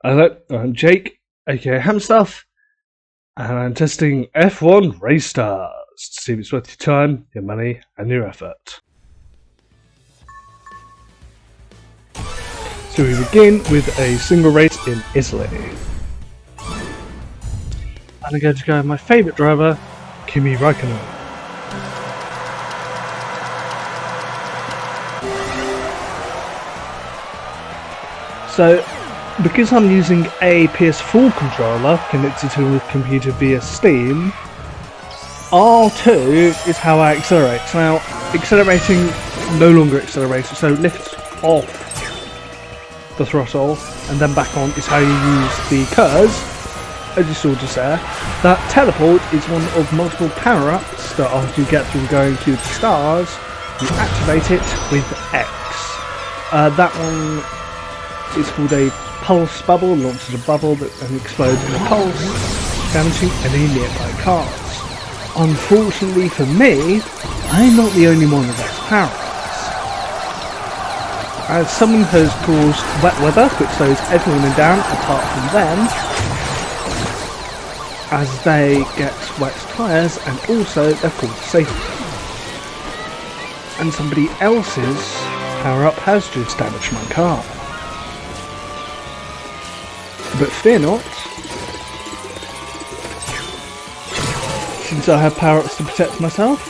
Hello, I'm Jake, aka HamStuff, and I'm testing F1 race stars to see if it's worth your time, your money, and your effort. So we begin with a single race in Italy. And I'm going to go with my favourite driver, Kimi Räikkönen. So, because I'm using a PS4 controller connected to a computer via Steam, R2 is how I accelerate. So now, accelerating, no longer accelerating, so lift off the throttle and then back on is how you use the curves, as you saw just there. That teleport is one of multiple power-ups that after you get through going to the stars, you activate it with X. That one is called a pulse bubble, launches a bubble that then explodes in a pulse, damaging any nearby cars. Unfortunately for me, I'm not the only one of those power-ups. As someone has caused wet weather, which slows everyone down apart from them, as they get wet tyres, and also they're called safety. And somebody else's power-up has just damaged my car. But fear not, since I have power-ups to protect myself,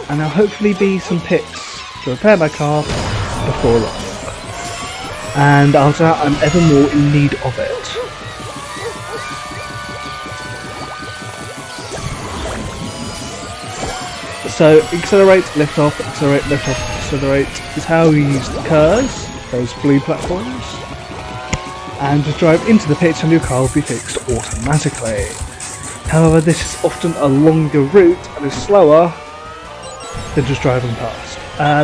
and there'll hopefully be some pits to repair my car before long. And after that, I'm ever more in need of it. So, accelerate, lift off, accelerate, lift off, accelerate is how you use the curves, those blue platforms. And just drive into the pits and your car will be fixed automatically. However, this is often a longer route and is slower than just driving past.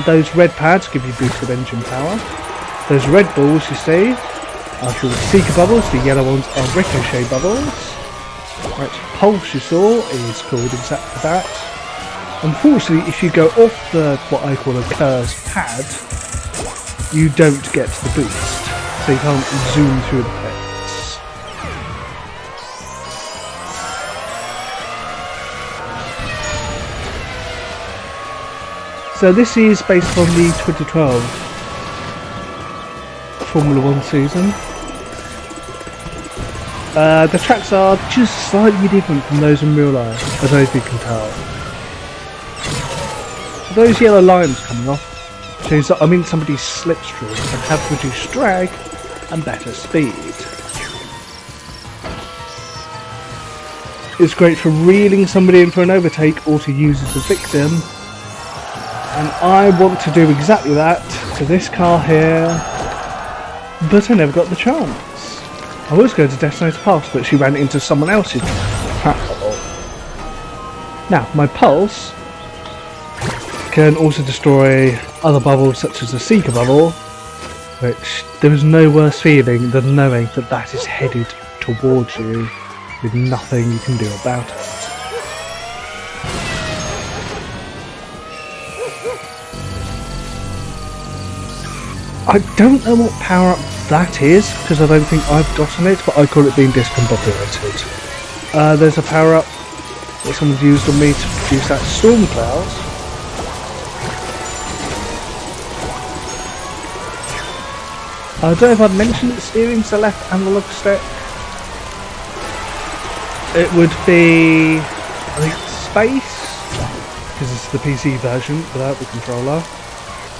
Those red pads give you boosted engine power. Those red balls you see are called seeker bubbles, the yellow ones are ricochet bubbles. Right, pulse you saw is called exactly that. Unfortunately, if you go off the what I call a curves pad, you don't get the boost. So you can't zoom through the pits. So this is based on the 2012 Formula 1 season. The tracks are just slightly different from those in real life, as I hope you can tell. So those yellow lines coming off shows that I'm in somebody's slipstream and have reduced drag and better speed. It's great for reeling somebody in for an overtake or to use as a victim, and I want to do exactly that to this car here, but I never got the chance. I was going to Destina's Pass, but she ran into someone else's platform. Now, my pulse can also destroy other bubbles such as the seeker bubble, which there is no worse feeling than knowing that that is headed towards you with nothing you can do about it. I don't know what power up that is, because I don't think I've gotten it, but I call it being discombobulated. There's a power up that someone's used on me to produce that storm cloud. I don't know if I've mentioned that steering's the left analog stick. It would be, I think, space, because it's the PC version without the controller.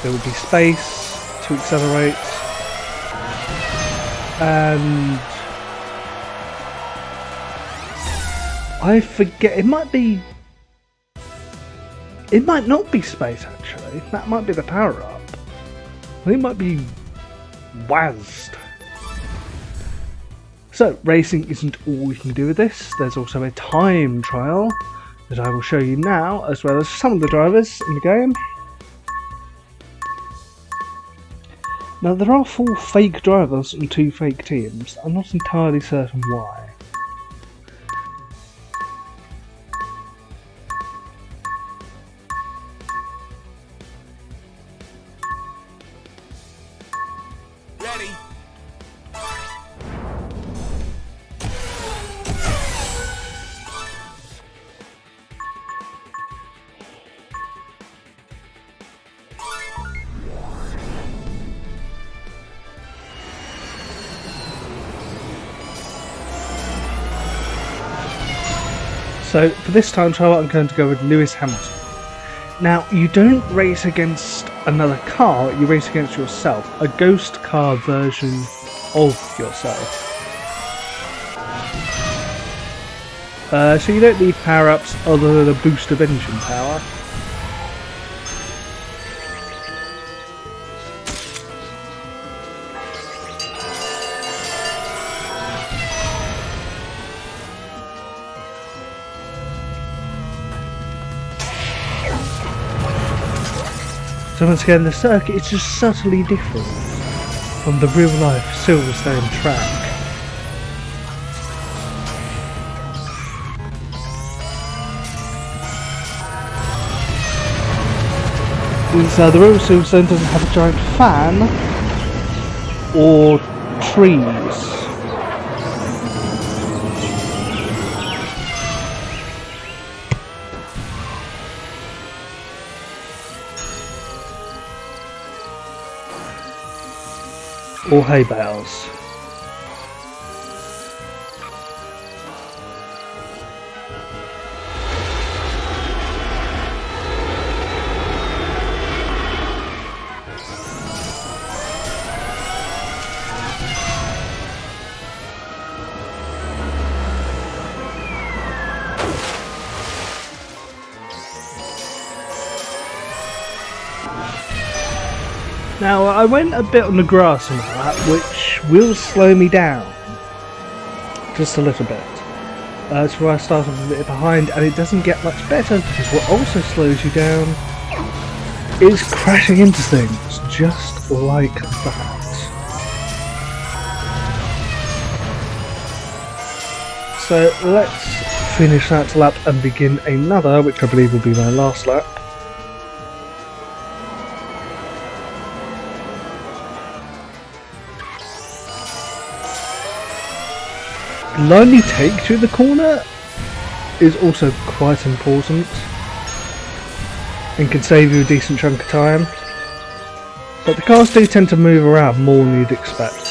It would be space to accelerate, and I forget, it might not be space actually, that might be the power up. I think it might be WASD. So, racing isn't all you can do with this. There's also a time trial that I will show you now, as well as some of the drivers in the game. Now, there are 4 fake drivers and 2 fake teams. I'm not entirely certain why. Ready. So for this time trial I'm going to go with Lewis Hamilton. Now you don't race against another car, you race against yourself, a ghost car version of yourself. So you don't need power-ups other than a boost of engine power. So once again, the circuit is just subtly different from the real-life Silverstone track. Since the real Silverstone doesn't have a giant fan or trees. Or hay bales. Now I went a bit on the grass on that, which will slow me down just a little bit. That's where I start off a bit behind, and it doesn't get much better because what also slows you down is crashing into things, just like that. So let's finish that lap and begin another, which I believe will be my last lap. The line you take through the corner is also quite important and can save you a decent chunk of time, but the cars do tend to move around more than you'd expect.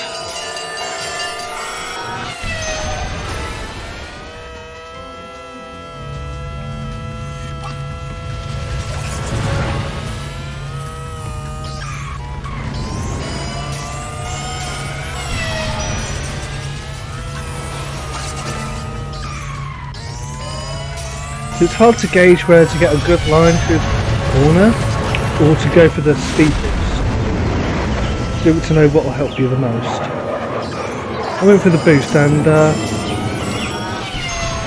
It's hard to gauge where to get a good line through the corner or to go for the speed boost. Do it to know what will help you the most. I went for the boost and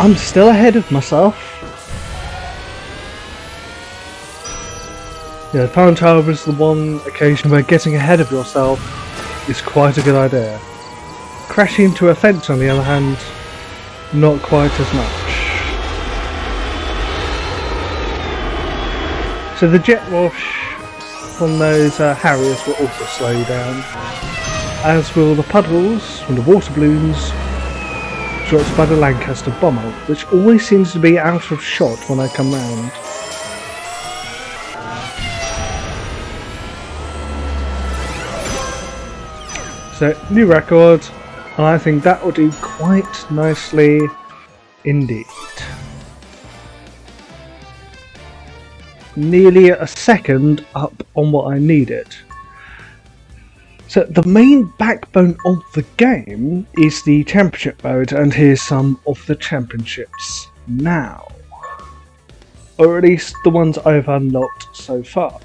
I'm still ahead of myself. Yeah, time trial is the one occasion where getting ahead of yourself is quite a good idea. Crashing into a fence on the other hand, not quite as much. So the jet wash from those Harriers will also slow you down, as will the puddles from the water balloons dropped by the Lancaster bomber, which always seems to be out of shot when I come round. So new record, and I think that will do quite nicely indeed. Nearly a second up on what I needed. So the main backbone of the game is the championship mode, and here's some of the championships now. Or at least the ones I've unlocked so far.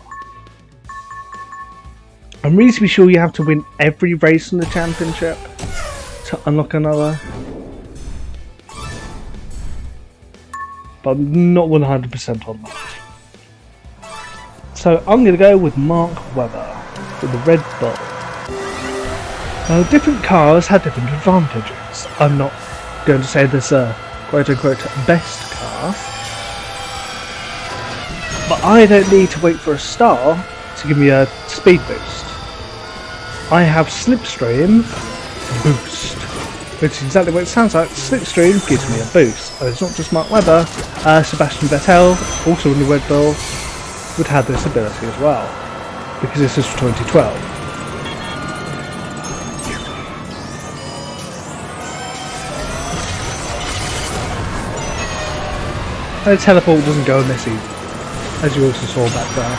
I'm reasonably sure you have to win every race in the championship to unlock another. But I'm not 100% on that. So I'm going to go with Mark Webber with the Red Bull. Now different cars have different advantages. I'm not going to say there's a quote unquote best car, but I don't need to wait for a star to give me a speed boost. I have Slipstream Boost, which is exactly what it sounds like. Slipstream gives me a boost. And it's not just Mark Webber, Sebastian Vettel, also in the Red Bull, would have this ability as well, because this is for 2012. And the teleport doesn't go on this either, as you also saw back there.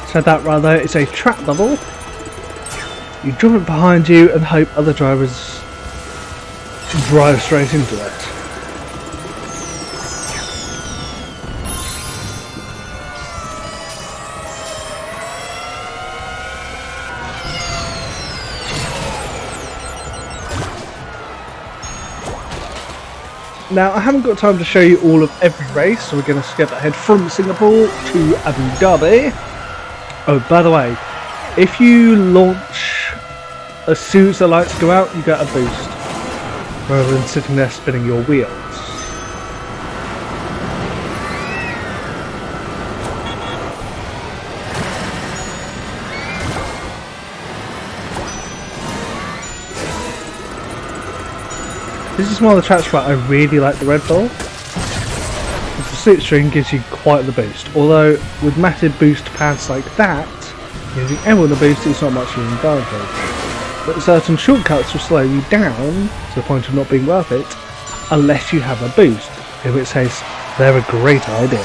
So that right there is a trap level. You drop it behind you and hope other drivers drive straight into it. Now, I haven't got time to show you all of every race, so we're going to skip ahead from Singapore to Abu Dhabi. Oh, by the way, if you launch as soon as the lights go out, you get a boost, rather than sitting there spinning your wheels. This is one of the tracks where I really like the Red Bull. The slipstream gives you quite the boost, although with massive boost pads like that, using everyone the boost is not much of an advantage. But certain shortcuts will slow you down to the point of not being worth it, unless you have a boost, in which case they're a great idea.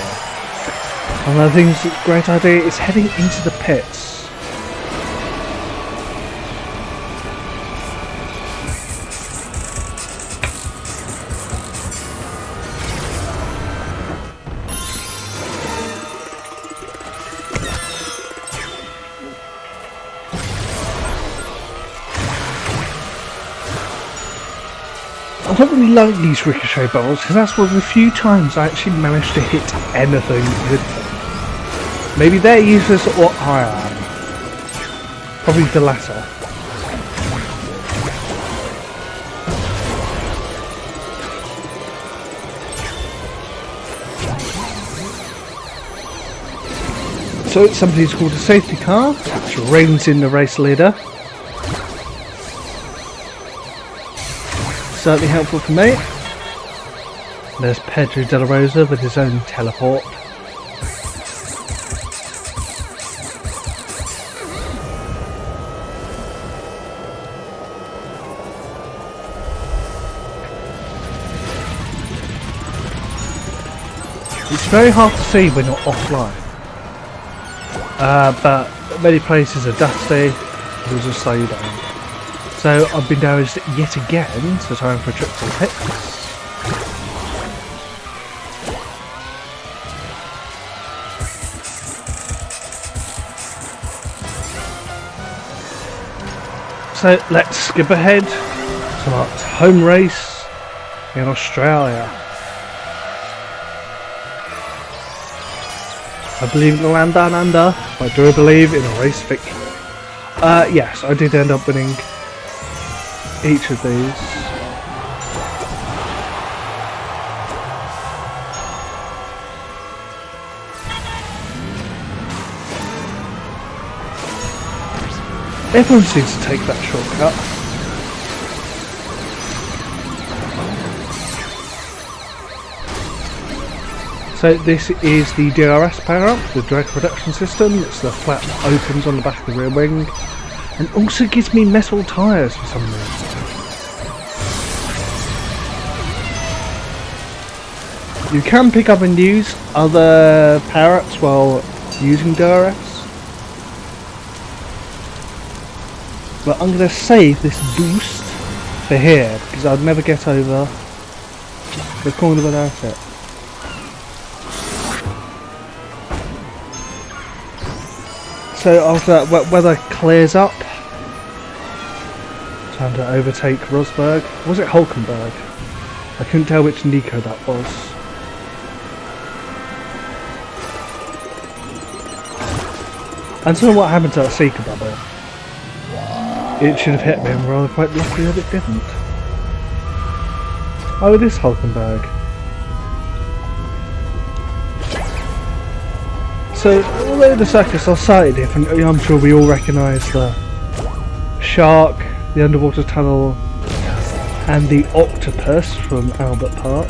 One of the things that's a great idea is heading into the pits. I don't really like these ricochet balls because that's one of the few times I actually managed to hit anything with them. Maybe they're useless or I am. Probably the latter. So somebody's called a safety car, which reins in the race leader. Certainly helpful for me. There's Pedro de la Rosa with his own teleport. It's very hard to see when you're offline, but many places are dusty, it'll just slow you down. So I've been damaged yet again, so time for a trip to the pits. So let's skip ahead to our home race in Australia. I believe in the land down under, but do I believe in a race victory? Yes, I did end up winning each of these. Everyone seems to take that shortcut. So this is the Drs Power Up, the drag reduction system. It's the flap that opens on the back of the rear wing and also gives me metal tyres for some reason. You can pick up and use other power-ups while using DRS, but I'm going to save this boost for here because I'd never get over the corner without it. So after that weather clears up, time to overtake Rosberg. Was it Hulkenberg? I couldn't tell which Nico that was. I don't know what happened to that Seeker bubble. It should have hit me, and we're rather quite lucky that it didn't. Oh, it is Hulkenberg. So, although the circuits are slightly different, I'm sure we all recognise the shark, the underwater tunnel, and the octopus from Albert Park.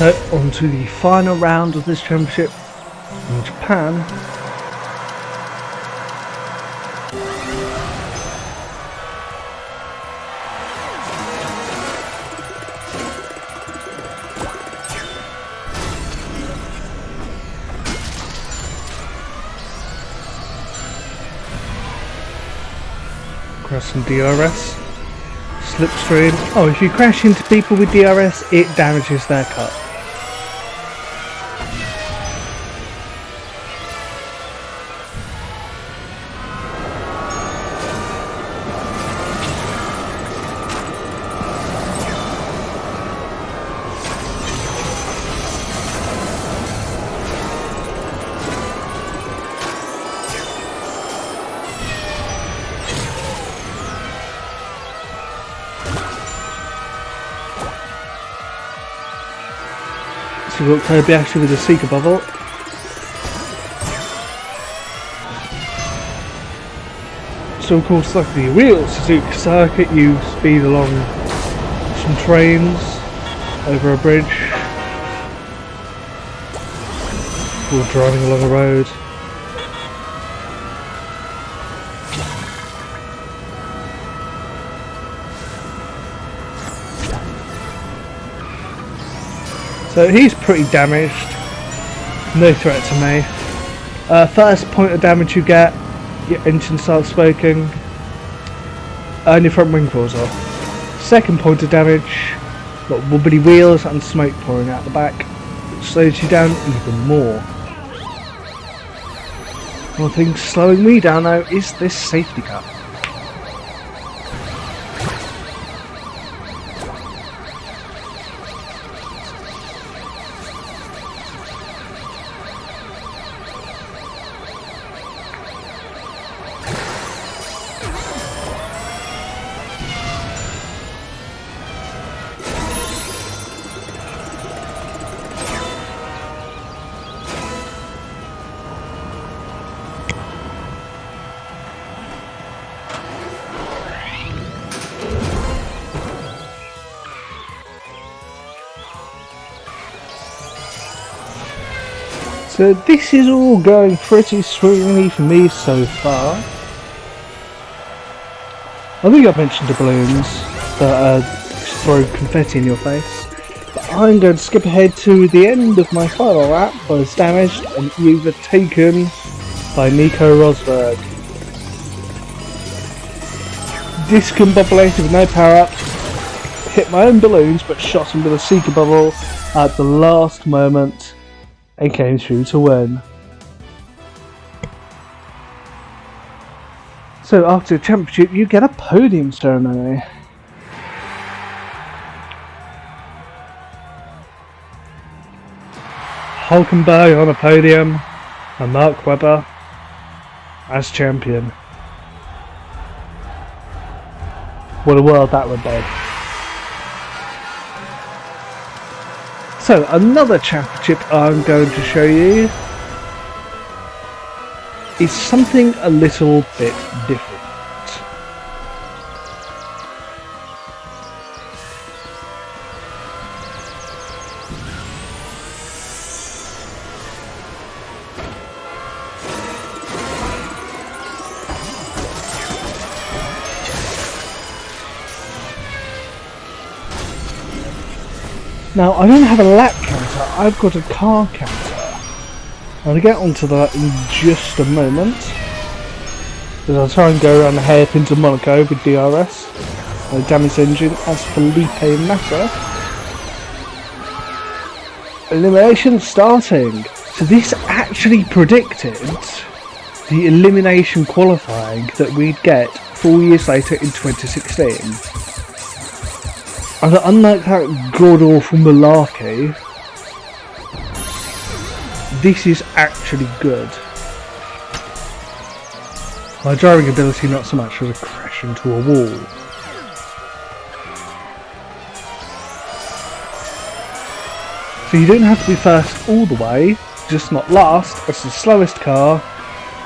So on to the final round of this championship in Japan. Cross some DRS. Slipstream. Oh, if you crash into people with DRS, it damages their cut. So we've got Kobayashi with a Seeker bubble. So of course, like the real Suzuka circuit, you speed along some trains over a bridge or driving along a road. So he's pretty damaged, no threat to me. First point of damage you get, your engine starts smoking and your front wing falls off. Second point of damage, got wobbly wheels and smoke pouring out the back, which slows you down even more. One thing slowing me down though is this safety car. So this is all going pretty swimmingly for me so far. I think I've mentioned the balloons that throw confetti in your face, but I'm going to skip ahead to the end of my final lap. I was damaged and overtaken by Nico Rosberg. Discombobulated with no power up, hit my own balloons but shot him with a Seeker bubble at the last moment and came through to win. So after the championship you get a podium ceremony. Hulkenberg on a podium and Mark Webber as champion. What a world that would be. So another championship I'm going to show you is something a little bit different. Now, I don't have a lap counter, I've got a car counter. I'm going to get onto that in just a moment, as I'll try and go around the hairpin to Monaco with DRS, a damaged engine as Felipe Massa. Elimination starting. So this actually predicted the elimination qualifying that we'd get 4 years later in 2016. And unlike that god-awful malarkey, this is actually good. My driving ability not so much as a crash into a wall. So you don't have to be first all the way, just not last, as the slowest car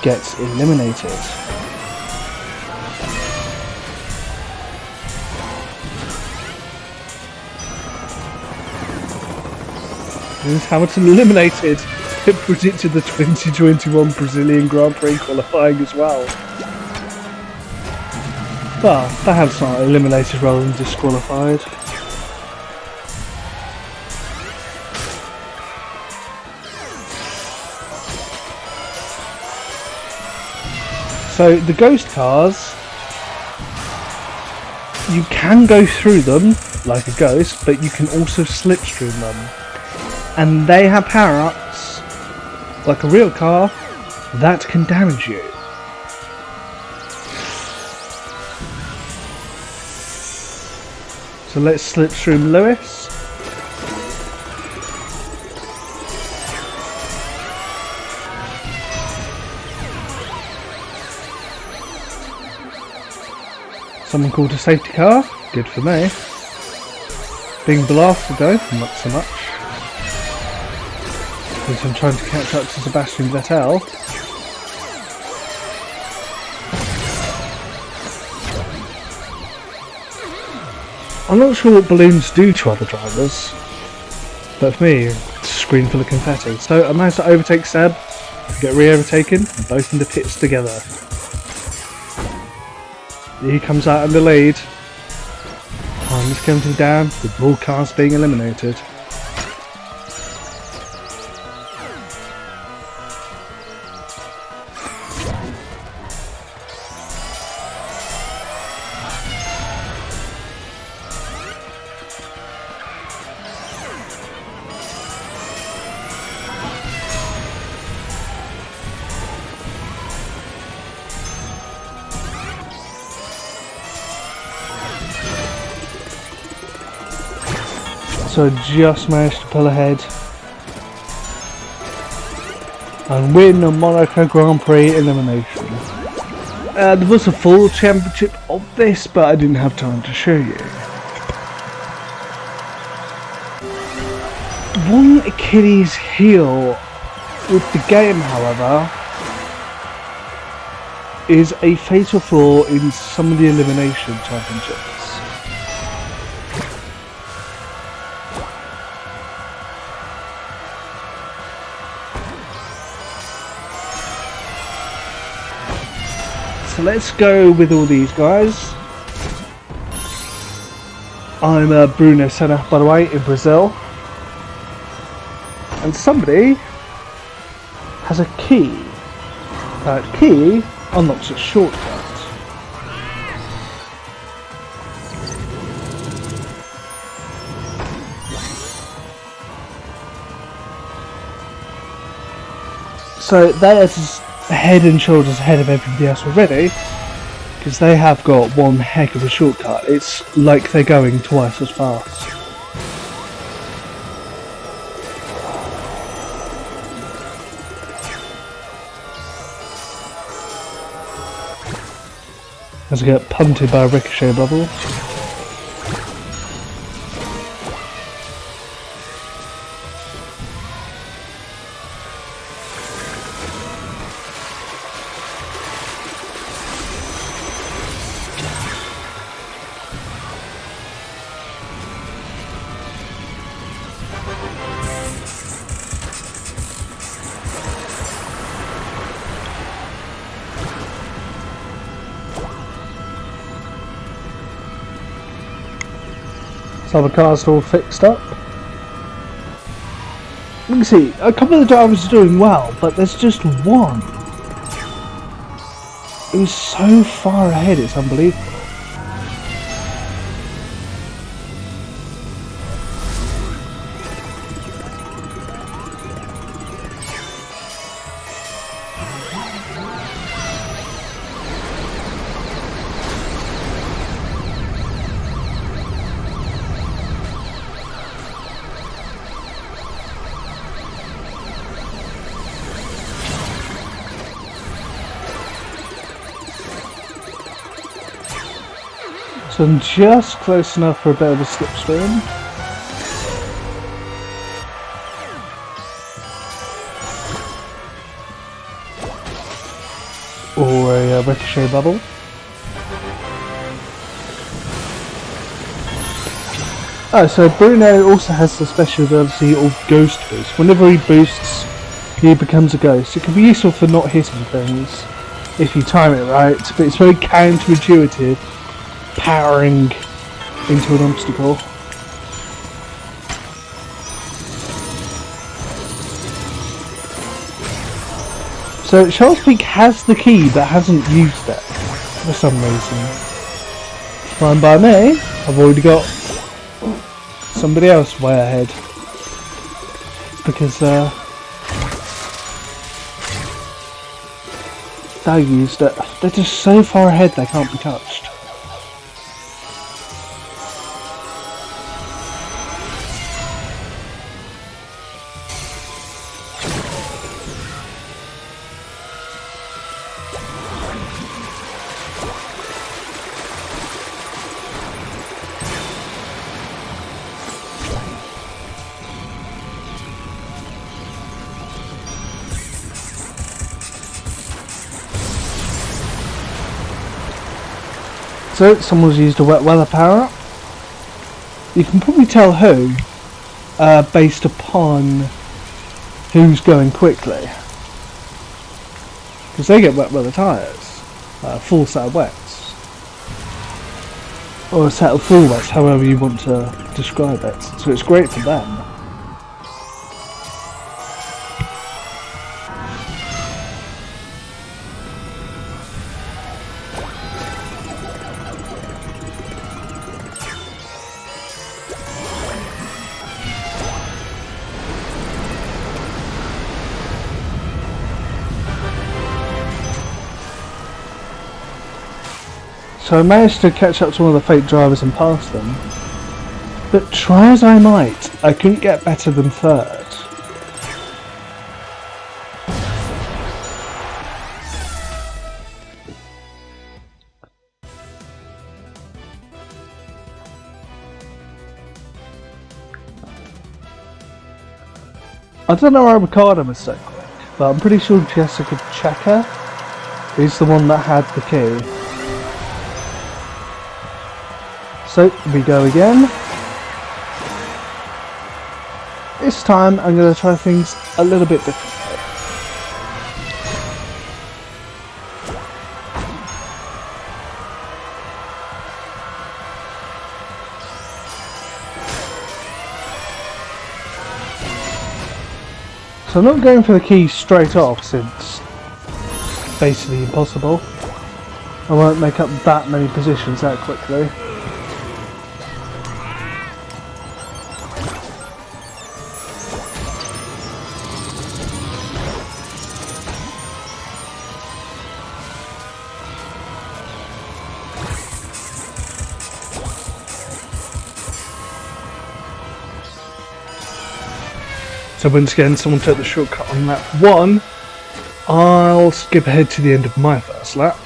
gets eliminated. Lewis Hamilton eliminated. It predicted the 2021 Brazilian Grand Prix qualifying as well. But perhaps not eliminated rather than disqualified. So the ghost cars, you can go through them like a ghost, but you can also slipstream them. And they have power-ups, like a real car, that can damage you. So let's slipstream Lewis. Someone called a safety car, good for me. Being blasted though, not so much. Because I'm trying to catch up to Sebastian Vettel. I'm not sure what balloons do to other drivers, but for me, it's a screen full of confetti. So I managed to overtake Seb, get re-overtaken, both in the pits together. He comes out in the lead. Time is counting down, with all cars being eliminated. So just managed to pull ahead and win the Monaco Grand Prix elimination. There was a full championship of this, but I didn't have time to show you. One Achilles heel with the game, however, is a fatal flaw in some of the elimination championships. So let's go with all these guys. I'm Bruno Senna, by the way, in Brazil. And somebody has a key. That key unlocks a shortcut. So they are just head and shoulders ahead of everybody else already, because they have got one heck of a shortcut. It's like they're going twice as fast. As I get punted by a ricochet bubble. So the car's all fixed up. You can see a couple of the drivers are doing well, but there's just one. It was so far ahead, it's unbelievable. So I'm just close enough for a bit of a slipstream. Or a ricochet bubble. Oh, so Bruno also has the special ability of Ghost Boost. Whenever he boosts, he becomes a ghost. It can be useful for not hitting things if you time it right, but it's very counterintuitive, powering into an obstacle. So Charles Peak has the key but hasn't used it for some reason. Fine by me. I've already got somebody else way ahead because they used it. They're just so far ahead they can't be touched. So, someone's used a wet weather power up. You can probably tell who, based upon who's going quickly. Because they get wet weather tyres, full set of wets. Or a set of full wets, however you want to describe it. So it's great for them. So I managed to catch up to one of the fake drivers and pass them, but try as I might, I couldn't get better than third. I don't know why Ricardo was so quick, but I'm pretty sure Jessica Checker is the one that had the key. So, we go again. This time I'm going to try things a little bit differently. So I'm not going for the key straight off since it's basically impossible. I won't make up that many positions that quickly. So once again, someone took the shortcut on lap 1. I'll skip ahead to the end of my first lap.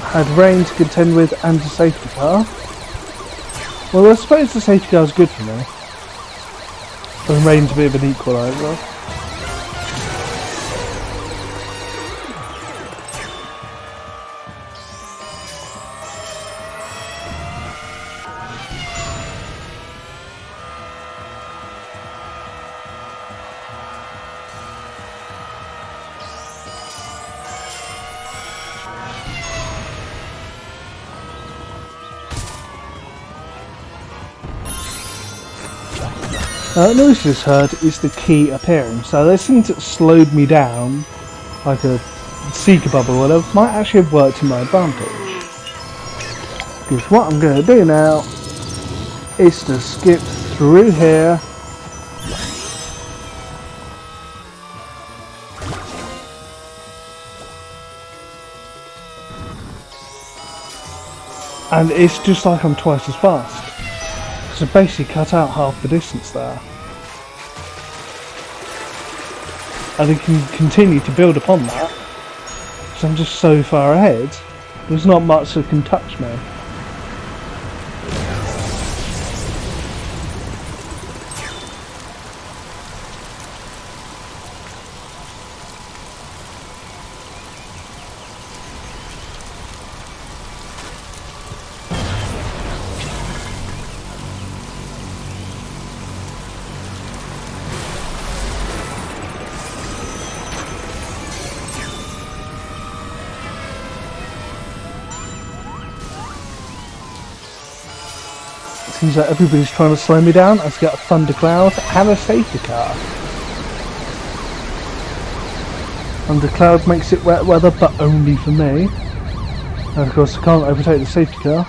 Had rain to contend with and a safety car. Well, I suppose the safety car is good for me. And rain's a bit of an equaliser. The noise you just heard is the key appearing, so those things that slowed me down, like a seeker bubble or whatever, might actually have worked to my advantage. Because what I'm going to do now is to skip through here, and it's just like I'm twice as fast. So basically cut out half the distance there. And I can continue to build upon that, because I'm just so far ahead, there's not much that can touch me. Seems like everybody's trying to slow me down as I get a thundercloud and a safety car. Thundercloud makes it wet weather, but only for me. And of course I can't overtake the safety car.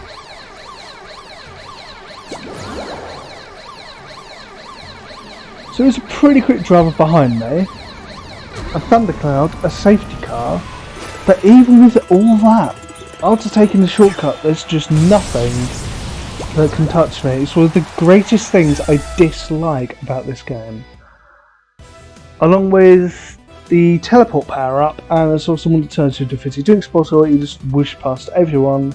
So it's a pretty quick driver behind me. A thundercloud, a safety car. But even with all that, after taking the shortcut, there's just nothing that can touch me. It's one of the greatest things I dislike about this game. Along with the teleport power up, and there's also one that turns you into a fizzy drinks bottle. You just whoosh past everyone,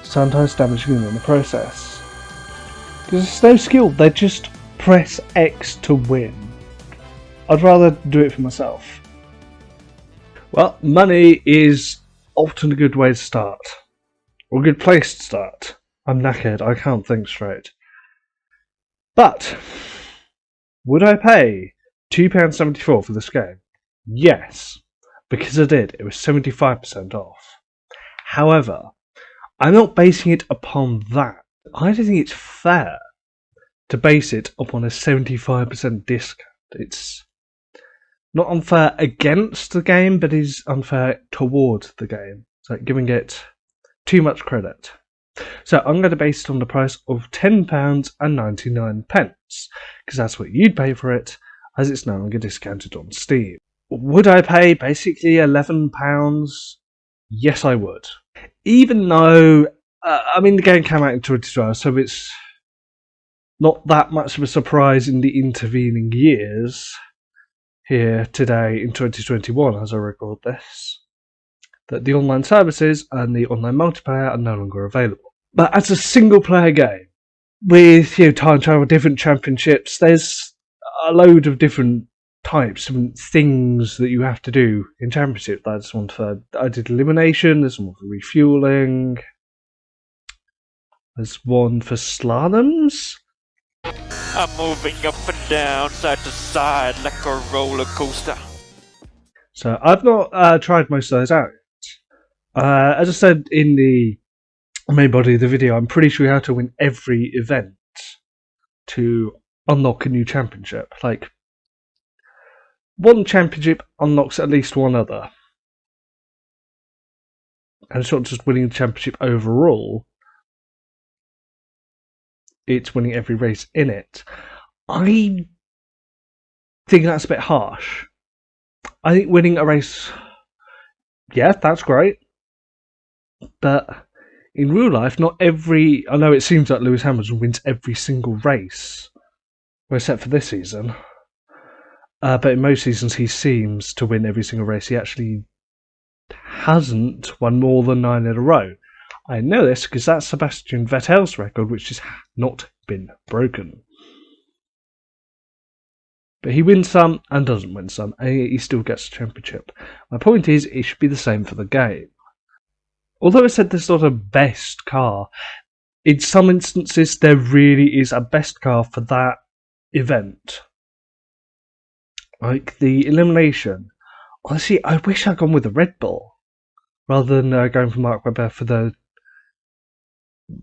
sometimes damaging them in the process. Because there's no skill, they just press X to win. I'd rather do it for myself. Well, money is often a good way to start, or a good place to start. I'm knackered, I can't think straight. But, would I pay £2.74 for this game? Yes, because I did. It was 75% off. However, I'm not basing it upon that. I don't think it's fair to base it upon a 75% discount. It's not unfair against the game, but is unfair towards the game. It's like giving it too much credit. So I'm going to base it on the price of £10.99, because that's what you'd pay for it, as it's no longer discounted on Steam. Would I pay basically £11? Yes, I would. Even though, the game came out in 2012, so it's not that much of a surprise in the intervening years here today in 2021 as I record this, that the online services and the online multiplayer are no longer available. But as a single player game, with time travel, different championships, there's a load of different types and things that you have to do in championship. That's one for I did elimination, there's one for refueling, there's one for slaloms. I'm moving up and down, side to side, like a roller coaster. So I've not tried most of those out. As I said in the main body of the video, I'm pretty sure how to win every event to unlock a new championship. Like, one championship unlocks at least one other. And it's not just winning the championship overall, it's winning every race in it. I think that's a bit harsh. I think winning a race, yeah, that's great. But in real life, I know it seems like Lewis Hamilton wins every single race, well, except for this season. But in most seasons, he seems to win every single race. He actually hasn't won more than 9 in a row. I know this because that's Sebastian Vettel's record, which has not been broken. But he wins some and doesn't win some, and he still gets a championship. My point is, it should be the same for the game. Although I said there's not a best car, in some instances there really is a best car for that event. Like the elimination. Honestly, I wish I'd gone with the Red Bull rather than going for Mark Webber for the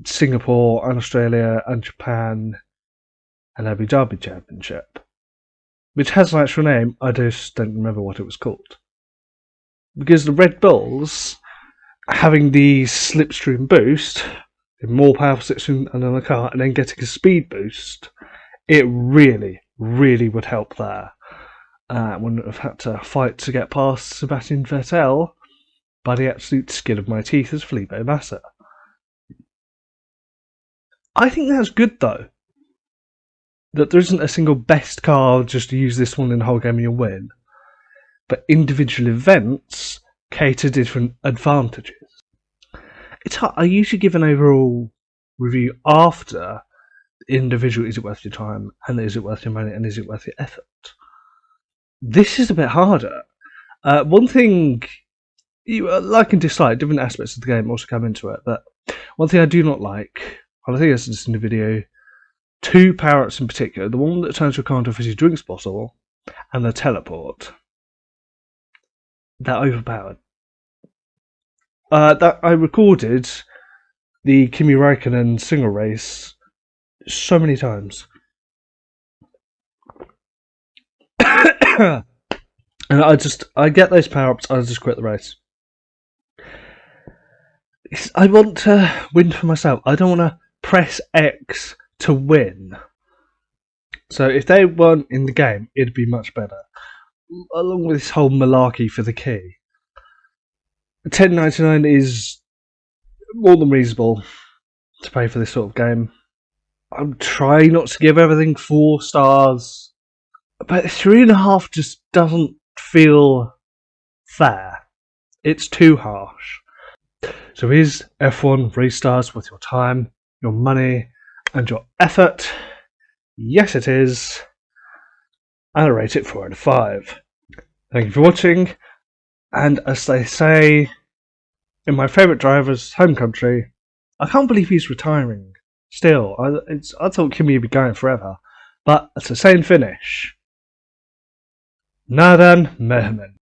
Singapore and Australia and Japan and Abu Dhabi Championship, which has an actual name. I just don't remember what it was called. Because the Red Bulls, having the slipstream boost, the more powerful slipstream than the car, and then getting a speed boost, it really, really would help there. Wouldn't have had to fight to get past Sebastian Vettel by the absolute skin of my teeth as Felipe Massa. I think that's good though, that there isn't a single best car, just to use this one in the whole game and you'll win. But individual events cater different advantages. It's hard. I usually give an overall review after individual, is it worth your time, and is it worth your money, and is it worth your effort. This is a bit harder. One thing you like and dislike, different aspects of the game also come into it, but one thing I do not like, and I think I said this in the video, 2 power-ups in particular, the one that turns your car into a fizzy drinks bottle, and the teleport. They're overpowered. That I recorded the Kimi Räikkönen single race so many times. And I get those power-ups, I just quit the race. I want to win for myself. I don't want to press X to win. So if they weren't in the game, it'd be much better. Along with this whole malarkey for the key. $10.99 is more than reasonable to pay for this sort of game. I'm trying not to give everything 4 stars, but 3.5 just doesn't feel fair. It's too harsh. So is F1 restarts with your time, your money, and your effort? Yes, it is. And I rate it 4 out of 5. Thank you for watching. And as they say in my favourite driver's home country, I can't believe he's retiring. Still, I thought Kimi would be going forever. But it's the same finish. Nadan Mehmet.